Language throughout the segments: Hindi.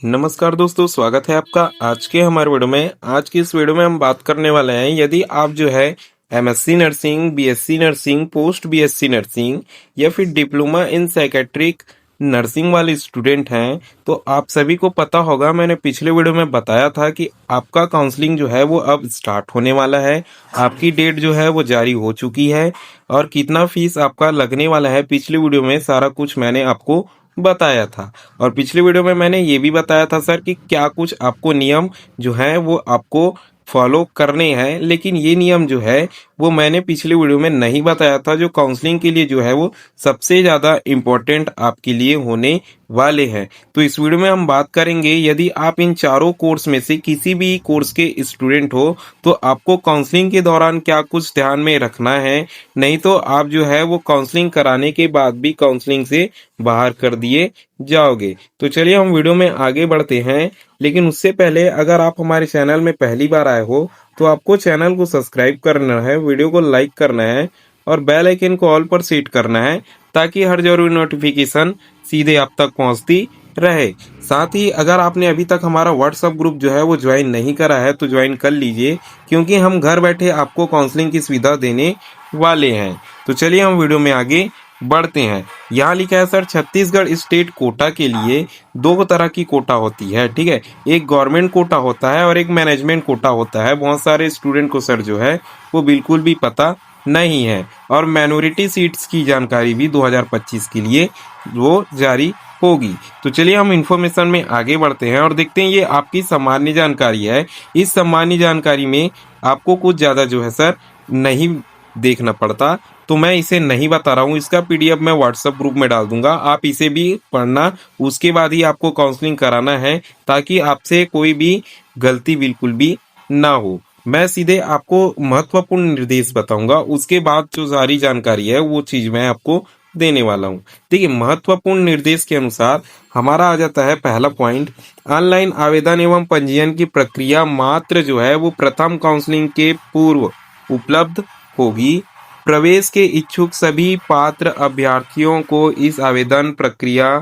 नमस्कार दोस्तों, स्वागत है आपका आज के हमारे वीडियो में। आज की इस वीडियो में हम बात करने वाले हैं, यदि आप जो है MSc nursing, BSc nursing, post BSc nursing या फिर डिप्लोमा इन साइकेट्रिक नर्सिंग वाले स्टूडेंट हैं, तो आप सभी को पता होगा, मैंने पिछले वीडियो में बताया था कि आपका काउंसलिंग जो है वो अब स्टार्ट होने वाला है। आपकी डेट जो है वो जारी हो चुकी है और कितना फीस आपका लगने वाला है पिछले वीडियो में सारा कुछ मैंने आपको बताया था। और पिछले वीडियो में मैंने ये भी बताया था सर कि क्या कुछ आपको नियम जो है वो आपको फॉलो करने हैं, लेकिन ये नियम जो है वो मैंने पिछले वीडियो में नहीं बताया था, जो काउंसलिंग के लिए जो है वो सबसे ज़्यादा इम्पोर्टेंट आपके लिए होने वाले हैं। तो इस वीडियो में हम बात करेंगे, यदि आप इन चारों कोर्स में से किसी भी कोर्स के स्टूडेंट हो तो आपको काउंसलिंग के दौरान क्या कुछ ध्यान में रखना है, नहीं तो आप जो है वो काउंसलिंग कराने के बाद भी काउंसलिंग से बाहर कर दिए जाओगे। तो चलिए हम वीडियो में आगे बढ़ते हैं, लेकिन उससे पहले अगर आप हमारे चैनल में पहली बार आए हो तो आपको चैनल को सब्सक्राइब करना है, वीडियो को लाइक करना है और बेल आइकन को ऑल पर सेट करना है, ताकि हर जरूरी नोटिफिकेशन सीधे आप तक पहुंचती रहे। साथ ही अगर आपने अभी तक हमारा व्हाट्सएप ग्रुप जो है वो ज्वाइन नहीं करा है तो ज्वाइन कर लीजिए, क्योंकि हम घर बैठे आपको काउंसलिंग की सुविधा देने वाले हैं। तो चलिए हम वीडियो में आगे बढ़ते हैं। यहाँ लिखा है सर, छत्तीसगढ़ स्टेट कोटा के लिए दो तरह की कोटा होती है, ठीक है। एक गवर्नमेंट कोटा होता है और एक मैनेजमेंट कोटा होता है। बहुत सारे स्टूडेंट को सर जो है वो बिल्कुल भी पता नहीं है। और माइनॉरिटी सीट्स की जानकारी भी 2025 के लिए वो जारी होगी। तो चलिए हम इंफॉर्मेशन में आगे बढ़ते हैं और देखते हैं, ये आपकी सामान्य जानकारी है। इस सामान्य जानकारी में आपको कुछ ज़्यादा जो है सर नहीं देखना पड़ता, तो मैं इसे नहीं बता रहा हूँ। इसका पीडीएफ मैं व्हाट्सएप ग्रुप में डाल दूंगा, आप इसे भी पढ़ना। उसके बाद ही आपको काउंसलिंग कराना है, ताकि आपसे कोई भी गलती बिल्कुल भी ना हो। मैं सीधे आपको महत्वपूर्ण निर्देश बताऊंगा, उसके बाद जो सारी जानकारी है वो चीज मैं आपको देने वाला हूँ। देखिए, महत्वपूर्ण निर्देश के अनुसार हमारा आ जाता है पहला पॉइंट, ऑनलाइन आवेदन एवं पंजीयन की प्रक्रिया मात्र जो है वो प्रथम काउंसलिंग के पूर्व उपलब्ध होगी। प्रवेश के इच्छुक सभी पात्र अभ्यर्थियों को इस आवेदन प्रक्रिया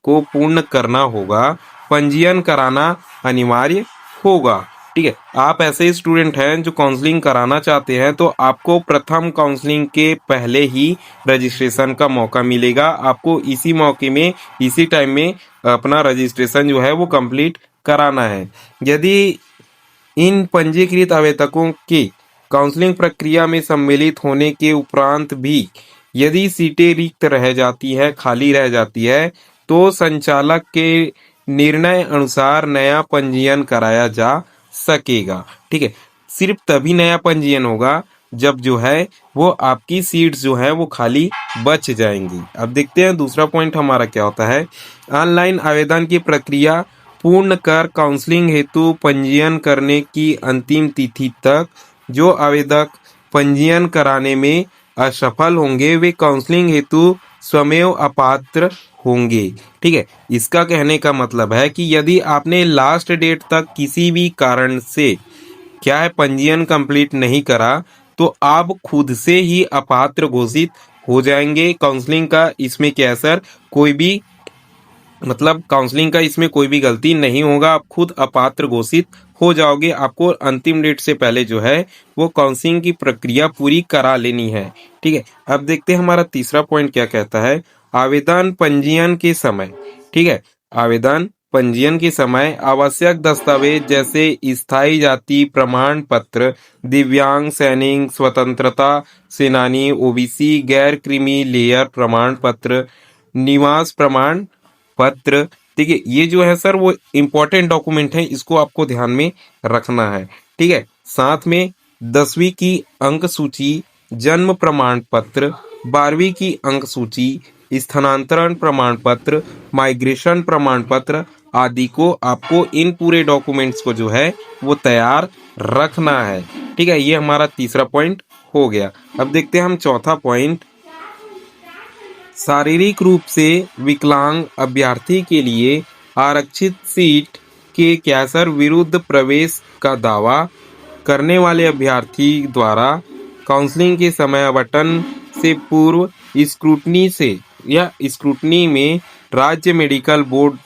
को पूर्ण करना होगा। पंजीयन कराना अनिवार्य होगा, ठीक है। आप ऐसे स्टूडेंट हैं जो काउंसलिंग कराना चाहते हैं, तो आपको प्रथम काउंसलिंग के पहले ही रजिस्ट्रेशन का मौका मिलेगा। आपको इसी मौके में, इसी टाइम में अपना रजिस्ट्रेशन जो है वो कंप्लीट कराना है। यदि इन पंजीकृत आवेदकों के काउंसलिंग प्रक्रिया में सम्मिलित होने के उपरांत भी यदि सीटें रिक्त रह जाती है, खाली रह जाती है, तो संचालक के निर्णय अनुसार नया पंजीयन कराया जा सकेगा, ठीक है। सिर्फ तभी नया पंजीयन होगा जब जो है वो आपकी सीट्स जो है वो खाली बच जाएंगी। अब देखते हैं दूसरा पॉइंट हमारा क्या होता है। ऑनलाइन आवेदन की प्रक्रिया पूर्ण कर काउंसलिंग हेतु पंजीयन करने की अंतिम तिथि तक जो आवेदक पंजीयन कराने में असफल होंगे वे काउंसलिंग हेतु स्वमेव अपात्र होंगे, ठीक है। इसका कहने का मतलब है कि यदि आपने लास्ट डेट तक किसी भी कारण से क्या है पंजीयन कंप्लीट नहीं करा, तो आप खुद से ही अपात्र घोषित हो जाएंगे। काउंसलिंग का इसमें क्या है सर, कोई भी मतलब काउंसलिंग का इसमें कोई भी गलती नहीं होगा, आप खुद अपात्र घोषित हो जाओगे। आपको अंतिम डेट से पहले जो है वो काउंसलिंग की प्रक्रिया पूरी करा लेनी है, ठीक है। अब देखते हैं हमारा तीसरा पॉइंट क्या कहता है। आवेदन पंजीयन के समय, ठीक है, आवेदन पंजीयन के समय आवश्यक दस्तावेज जैसे स्थायी जाति प्रमाण पत्र, दिव्यांग, सैनिक, स्वतंत्रता सेनानी, ओबीसी, गैर क्रीमी लेयर प्रमाण पत्र, निवास प्रमाण पत्र, देखिए ये जो है सर वो इम्पोर्टेंट डॉक्यूमेंट है, इसको आपको ध्यान में रखना है, ठीक है। साथ में 10वीं की अंक सूची, जन्म प्रमाण पत्र, 12वीं की अंक सूची, स्थानांतरण प्रमाण पत्र, माइग्रेशन प्रमाण पत्र आदि को आपको इन पूरे डॉक्यूमेंट्स को जो है वो तैयार रखना है, ठीक है। ये हमारा तीसरा पॉइंट हो गया। अब देखते हैं हम चौथा पॉइंट, शारीरिक रूप से विकलांग अभ्यर्थी के लिए आरक्षित सीट के कैसर विरुद्ध प्रवेश का दावा करने वाले अभ्यर्थी द्वारा काउंसलिंग के समय आवंटन से पूर्व स्क्रूटनी से या स्क्रूटनी में राज्य मेडिकल बोर्ड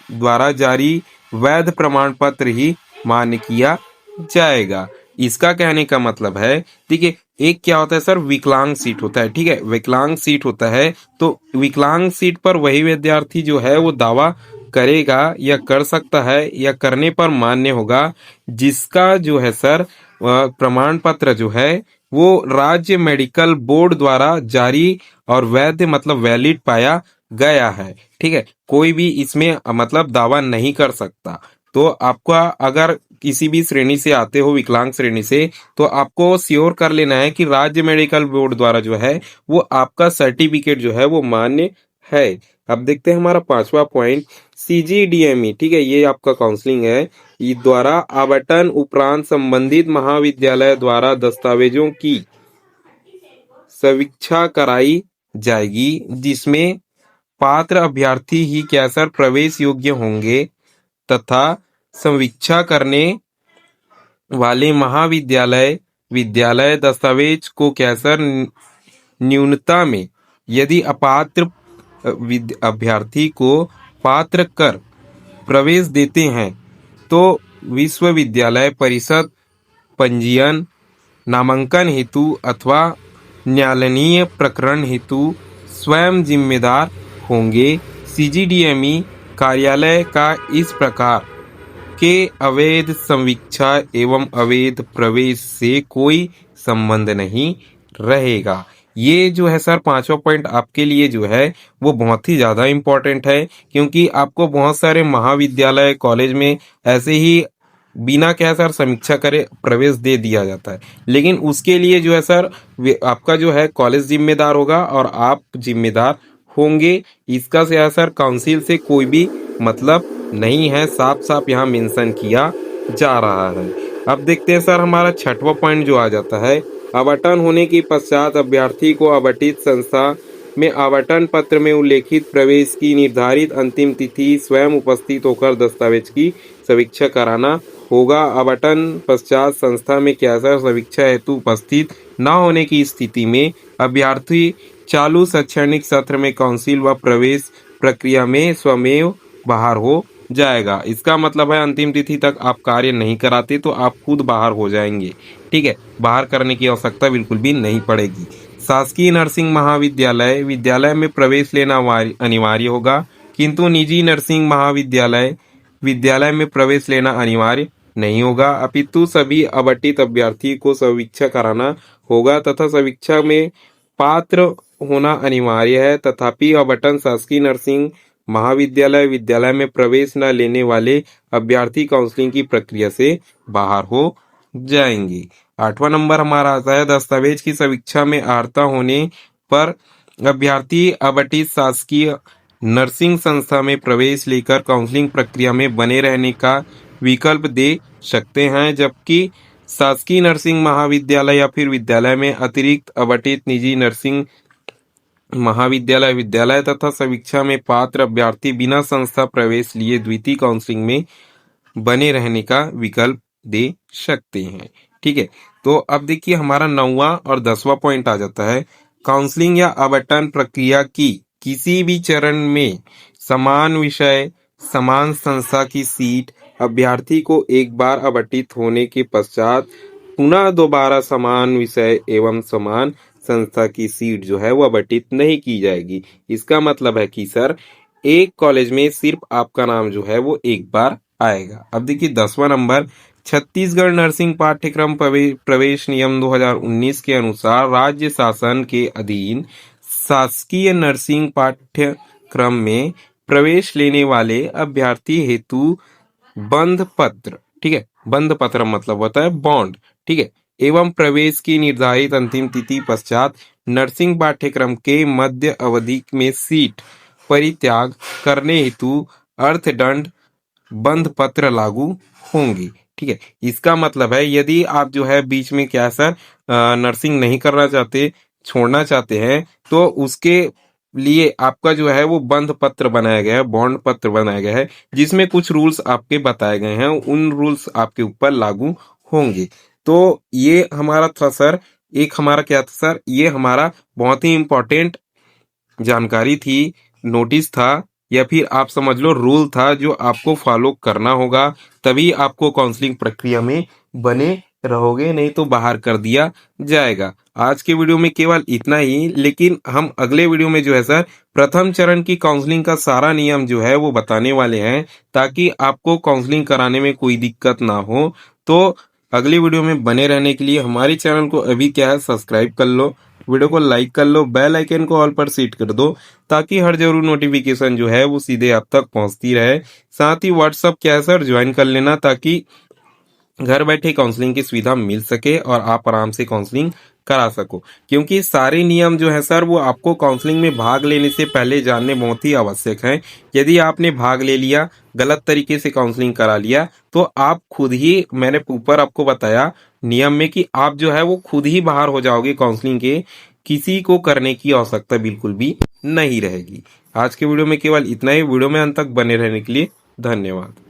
द्वारा जारी वैध प्रमाण पत्र ही मान्य किया जाएगा। इसका कहने का मतलब है, देखिए, एक क्या होता है सर, विकलांग सीट होता है, ठीक है, विकलांग सीट होता है। तो विकलांग सीट पर वही विद्यार्थी जो है वो दावा करेगा या कर सकता है या करने पर मान्य होगा जिसका जो है सर प्रमाण पत्र जो है वो राज्य मेडिकल बोर्ड द्वारा जारी और वैध मतलब वैलिड पाया गया है। ठीक है, कोई भी इसमें मतलब दावा नहीं कर सकता। तो आपका अगर किसी भी श्रेणी से आते हो, विकलांग श्रेणी से, तो आपको श्योर कर लेना है कि राज्य मेडिकल बोर्ड द्वारा जो है वो आपका सर्टिफिकेट जो है वो मान्य है। अब देखते हैं हमारा पांचवा पॉइंट, सीजीडीएमई, ठीक है, ये आपका काउंसलिंग है, ये द्वारा आवंटन उपरांत संबंधित महाविद्यालय द्वारा दस्तावेजों की समीक्षा कराई जाएगी जिसमें पात्र अभ्यर्थी ही क्या सर प्रवेश योग्य होंगे तथा समीक्षा करने वाले महाविद्यालय विद्यालय दस्तावेज को क्या सर न्यूनता में यदि अपात्र अभ्यर्थी को पात्र कर प्रवेश देते हैं तो विश्वविद्यालय परिषद पंजीयन नामांकन हेतु अथवा न्यायालयीय प्रकरण हेतु स्वयं जिम्मेदार होंगे। सीजीडीएमई कार्यालय का इस प्रकार के अवैध समीक्षा एवं अवैध प्रवेश से कोई संबंध नहीं रहेगा। ये जो है सर पांचवा पॉइंट आपके लिए जो है वो बहुत ही ज्यादा इम्पोर्टेंट है, क्योंकि आपको बहुत सारे महाविद्यालय कॉलेज में ऐसे ही बिना क्या सर समीक्षा करे प्रवेश दे दिया जाता है, लेकिन उसके लिए जो है सर आपका जो है कॉलेज जिम्मेदार होगा और आप जिम्मेदार होंगे। इसका से है सर काउंसिल से कोई भी मतलब नहीं है, साफ साफ यहाँ मेंशन किया जा रहा है। अब देखते हैं सर हमारा छठवां पॉइंट जो आ जाता है, आवंटन होने के पश्चात अभ्यर्थी को आवंटित संस्था में आवंटन पत्र में उल्लेखित प्रवेश की निर्धारित अंतिम तिथि स्वयं उपस्थित होकर दस्तावेज की समीक्षा कराना होगा। आवंटन पश्चात संस्था में क्या सर समीक्षा हेतु उपस्थित न होने की स्थिति में अभ्यर्थी चालू शैक्षणिक सत्र में काउंसिल व प्रवेश प्रक्रिया में स्वमेव बाहर हो जाएगा। इसका मतलब है अंतिम तिथि तक आप कार्य नहीं कराते तो आप खुद बाहर हो जाएंगे। ठीक है, बाहर करने की आवश्यकता बिल्कुल भी नहीं पड़ेगी। शासकीय नर्सिंग महाविद्यालय विद्यालय में प्रवेश लेना अनिवार्य होगा, किंतु निजी नर्सिंग महाविद्यालय विद्यालय में प्रवेश लेना अनिवार्य नहीं होगा, अपितु सभी आवंटित अभ्यर्थी को समीक्षा कराना होगा तथा समीक्षा में पात्र होना अनिवार्य है। तथापि आवंटन शासकीय नर्सिंग महाविद्यालय विद्यालय में प्रवेश न लेने वाले अभ्यर्थी काउंसलिंग की प्रक्रिया से बाहर हो जाएंगे। आठवां नंबर हमारा आता है, दस्तावेज की समीक्षा में अर्हता होने पर अभ्यर्थी आवंटित शासकीय नर्सिंग संस्था में प्रवेश लेकर काउंसलिंग प्रक्रिया में बने रहने का विकल्प दे सकते हैं, जबकि शासकीय नर्सिंग महाविद्यालय या फिर विद्यालय में अतिरिक्त आवंटित निजी नर्सिंग महाविद्यालय विद्यालय तथा समीक्षा में पात्र अभ्यर्थी बिना संस्था प्रवेश लिए द्वितीय काउंसलिंग में बने रहने का विकल्प दे सकते हैं। ठीक है, तो अब देखिए हमारा 9वां और 10वां पॉइंट आ जाता है, काउंसलिंग या आवंटन प्रक्रिया की किसी भी चरण में समान विषय समान संस्था की सीट अभ्यर्थी को एक बार आवंटित होने के पश्चात पुनः दोबारा समान विषय एवं समान संस्था की सीट जो है वो आवंटित नहीं की जाएगी। इसका मतलब है कि सर एक कॉलेज में सिर्फ आपका नाम जो है वो एक बार आएगा। अब देखिए 10वां नंबर, छत्तीसगढ़ नर्सिंग पाठ्यक्रम प्रवेश नियम 2019 के अनुसार राज्य शासन के अधीन शासकीय नर्सिंग पाठ्यक्रम में प्रवेश लेने वाले अभ्यर्थी हेतु बंध पत्र, ठीक है, बंध पत्र मतलब होता है बॉन्ड, ठीक है, एवं प्रवेश की निर्धारित अंतिम तिथि पश्चात नर्सिंग पाठ्यक्रम के मध्य अवधि में सीट परित्याग करने हेतु अर्थदंड बंध पत्र लागू होंगे। ठीक है, इसका मतलब है यदि आप जो है बीच में क्या सर नर्सिंग नहीं करना चाहते, छोड़ना चाहते हैं, तो उसके लिए आपका जो है वो बंध पत्र बनाया गया है, बॉन्ड पत्र बनाया गया है, जिसमें कुछ रूल्स आपके बताए गए हैं, उन रूल्स आपके ऊपर लागू होंगे। तो ये हमारा था सर, एक हमारा क्या था सर, ये हमारा बहुत ही इम्पोर्टेंट जानकारी थी, नोटिस था या फिर आप समझ लो रूल था जो आपको फॉलो करना होगा, तभी आपको काउंसलिंग प्रक्रिया में बने रहोगे, नहीं तो बाहर कर दिया जाएगा। आज के वीडियो में केवल इतना ही, लेकिन हम अगले वीडियो में जो है सर प्रथम चरण की काउंसलिंग का सारा नियम जो है वो बताने वाले हैं, ताकि आपको काउंसलिंग कराने में कोई दिक्कत ना हो। तो अगली वीडियो में बने रहने के लिए हमारे चैनल को अभी क्या है सब्सक्राइब कर लो, वीडियो को लाइक कर लो, बेल आइकन को ऑल पर सेट कर दो, ताकि हर जरूर नोटिफिकेशन जो है वो सीधे आप तक पहुंचती रहे। साथ ही व्हाट्सअप क्या है सर ज्वाइन कर लेना, ताकि घर बैठे काउंसलिंग की सुविधा मिल सके और आप आराम से काउंसलिंग करा सको। क्योंकि सारे नियम जो है सर वो आपको काउंसलिंग में भाग लेने से पहले जानने बहुत ही आवश्यक हैं। यदि आपने भाग ले लिया, गलत तरीके से काउंसलिंग करा लिया, तो आप खुद ही, मैंने ऊपर आपको बताया नियम में कि आप जो है वो खुद ही बाहर हो जाओगे काउंसलिंग के, किसी को करने की आवश्यकता बिल्कुल भी नहीं रहेगी। आज के वीडियो में केवल इतना ही। वीडियो में अंत तक बने रहने के लिए धन्यवाद।